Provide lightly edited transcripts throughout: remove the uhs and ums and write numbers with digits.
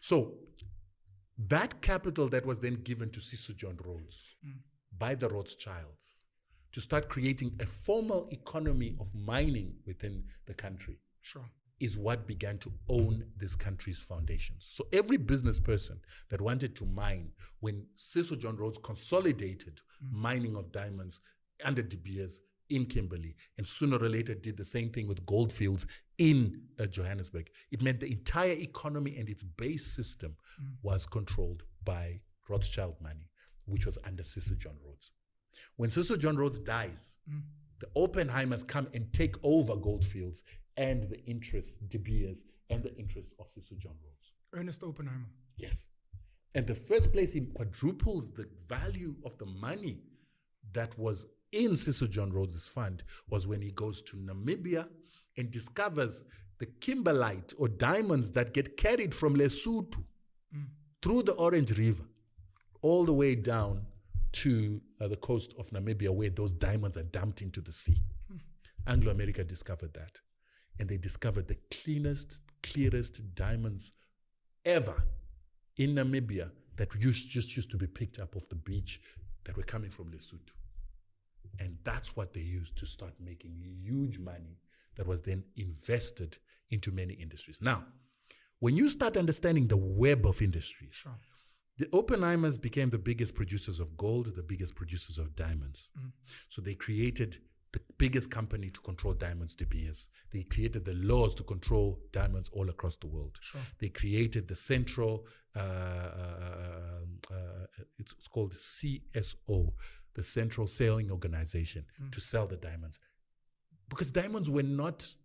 So that capital that was then given to Cecil John Rhodes by the Rothschilds to start creating a formal economy of mining within the country is what began to own this country's foundations. So every business person that wanted to mine, when Cecil John Rhodes consolidated mining of diamonds under De Beers in Kimberley, and sooner or later did the same thing with goldfields in Johannesburg, it meant the entire economy and its base system was controlled by Rothschild money, which was under Cecil John Rhodes. When Cecil John Rhodes dies, the Oppenheimers come and take over goldfields and the interests, De Beers, and the interests of Cecil John Rhodes. Ernest Oppenheimer. Yes. And the first place he quadruples the value of the money that was in Cecil John Rhodes' fund was when he goes to Namibia and discovers the kimberlite or diamonds that get carried from Lesotho through the Orange River all the way down to the coast of Namibia, where those diamonds are dumped into the sea. Anglo-America discovered that. And they discovered the cleanest, clearest diamonds ever in Namibia that just used to be picked up off the beach that were coming from Lesotho. And that's what they used to start making huge money that was then invested into many industries. Now, when you start understanding the web of industries, the Oppenheimers became the biggest producers of gold, the biggest producers of diamonds. So they created the biggest company to control diamonds, De Beers. They created the laws to control diamonds all across the world. They created the central, it's called CSO, the Central Selling Organization, to sell the diamonds. Because diamonds were not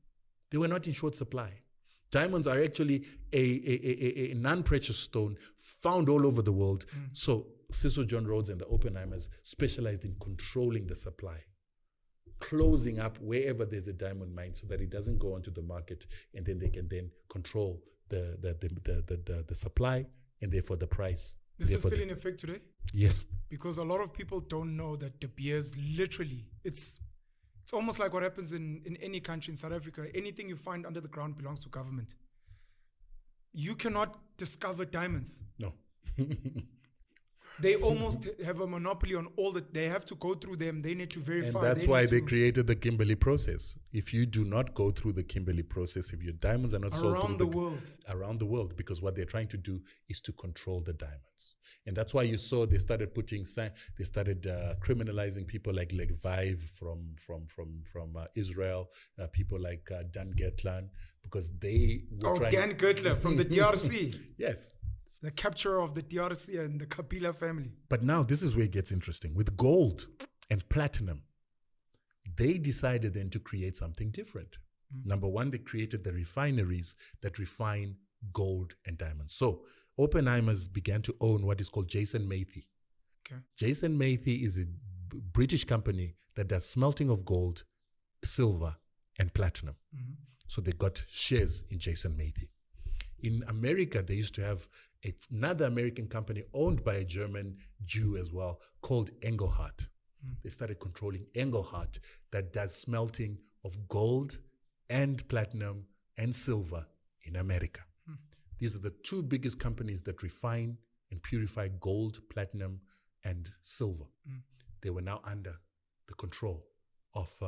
in short supply. Diamonds are actually a non-precious stone found all over the world. So Cecil John Rhodes and the Oppenheimers specialized in controlling the supply, closing up wherever there's a diamond mine so that it doesn't go onto the market, and then they can then control the supply and therefore the price. This is still in effect today? Yes. Because a lot of people don't know that De Beers literally, it's almost like what happens in any country in South Africa. Anything you find under the ground belongs to government. You cannot discover diamonds. No. They almost have a monopoly on all that. They have to go through them. They need to verify. And that's why they created the Kimberley process. If you do not go through the Kimberley process, if your diamonds are not sold around the world, because what they're trying to do is to control the diamonds. And that's why you saw they started criminalizing people like Vive from Israel, people like Dan Getlan, because they were Dan Gertler from the DRC. Yes. The capture of the DRC and the Kabila family. But now this is where it gets interesting. With gold and platinum, they decided then to create something different. Number one, they created the refineries that refine gold and diamonds. So Oppenheimers began to own what is called Jason Matthey. Okay. Jason Matthey is a British company that does smelting of gold, silver, and platinum. So they got shares in Jason Matthey. In America, they used to have another American company owned by a German Jew as well called Engelhardt. They started controlling Engelhardt that does smelting of gold and platinum and silver in America. These are the two biggest companies that refine and purify gold, platinum, and silver. They were now under the control of the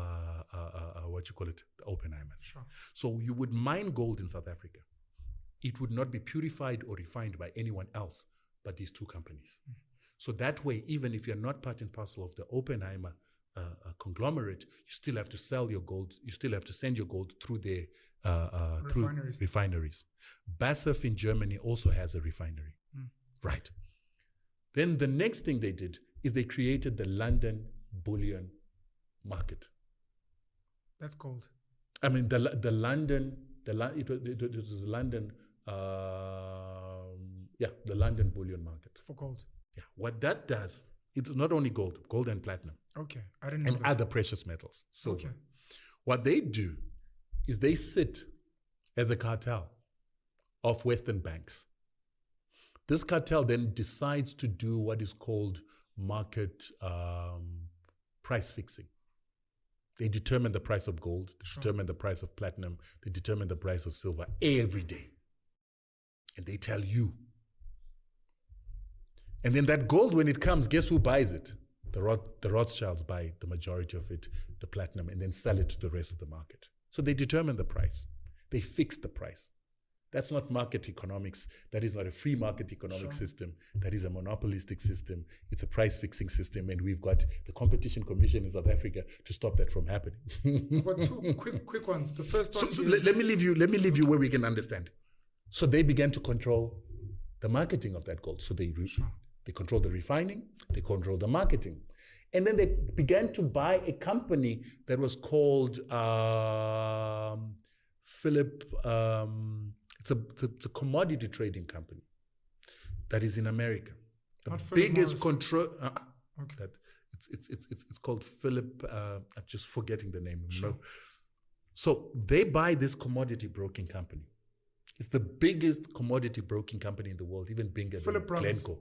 Oppenheimers. So you would mine gold in South Africa. It would not be purified or refined by anyone else but these two companies. So that way, even if you're not part and parcel of the Oppenheimer conglomerate, you still have to sell your gold. You still have to send your gold through their refineries. BASF in Germany also has a refinery. Right. Then the next thing they did is they created the London bullion market. That's gold. I mean, it was London, the London bullion market. For gold. Yeah. What that does, it's not only gold and platinum. Okay. I didn't know and other precious metals, silver. Okay. What they do is they sit as a cartel of Western banks. This cartel then decides to do what is called market price fixing. They determine the price of gold, they determine the price of platinum, they determine the price of silver every day. And they tell you. And then that gold, when it comes, guess who buys it? The Rothschilds buy the majority of it, the platinum, and then sell it to the rest of the market. So they determine the price. They fix the price. That's not market economics. That is not a free market economic system. That is a monopolistic system. It's a price-fixing system, and we've got the Competition Commission in South Africa to stop that from happening. I've got two quick ones. The first one So is... let me leave you where we can understand. So they began to control the marketing of that gold. So they control the refining, they control the marketing. And then they began to buy a company that was called Philip... It's a commodity trading company that is in America. The biggest control. That it's called Philip. I'm just forgetting the name. Sure. So they buy this commodity broking company. It's the biggest commodity broking company in the world, even bigger than Glencore.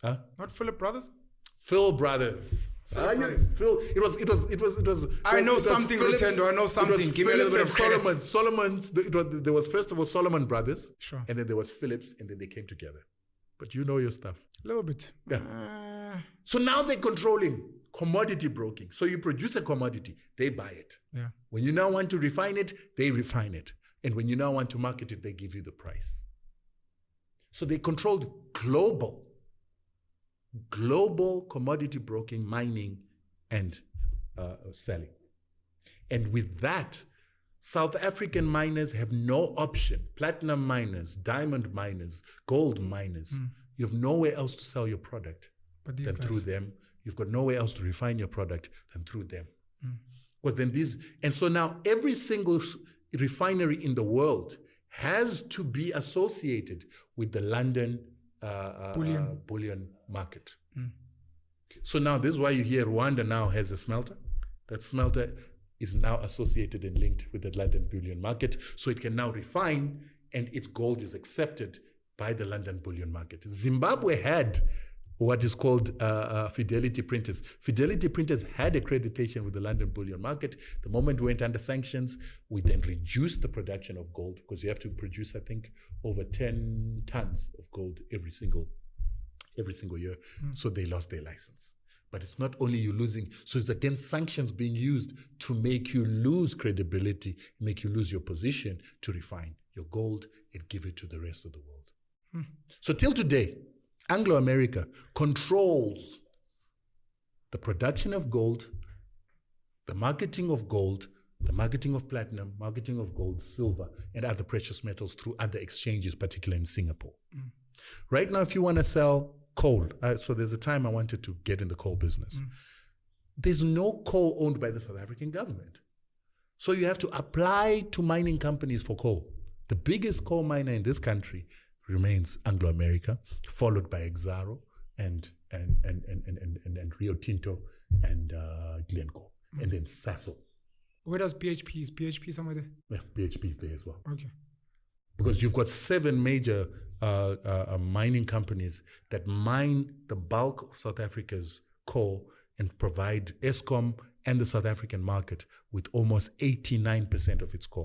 Huh? Not Philip Brothers. Phil Brothers. Yes, Phil. It was. I know something, Rutendo. I know something. Give me a little bit of credit. Solomon's. There was first of all Solomon Brothers. Sure. And then there was Phillips, and then they came together. But you know your stuff. A little bit. Yeah. So now they're controlling commodity broking. So you produce a commodity, they buy it. Yeah. When you now want to refine it, they refine it. And when you now want to market it, they give you the price. So they controlled global commodity broking, mining, and selling. And with that, South African miners have no option. Platinum miners, diamond miners, gold miners. You have nowhere else to sell your product than through them. You've got nowhere else to refine your product than through them. Because then and so now every single refinery in the world has to be associated with the London bullion market. So now this is why you hear Rwanda now has a smelter. That smelter is now associated and linked with the London bullion market, so it can now refine, and its gold is accepted by the London bullion market. Zimbabwe had what is called fidelity printers. Fidelity printers had accreditation with the London bullion market. The moment we went under sanctions, we then reduced the production of gold, because you have to produce, I think, over 10 tons of gold every single year. So they lost their license. But it's not only you losing, so it's against sanctions being used to make you lose credibility, make you lose your position to refine your gold and give it to the rest of the world. So till today, Anglo-America controls the production of gold, the marketing of gold, the marketing of platinum, marketing of gold, silver, and other precious metals through other exchanges, particularly in Singapore. Right now, if you want to sell coal, so there's a time I wanted to get in the coal business. There's no coal owned by the South African government. So you have to apply to mining companies for coal. The biggest coal miner in this country remains Anglo-America, followed by Exxaro and Rio Tinto and Glencore, and then Sasol. Where does BHP is? BHP somewhere there? Yeah, BHP is there as well. Okay. Because you've got 7 major mining companies that mine the bulk of South Africa's coal and provide Eskom and the South African market with almost 89% of its coal.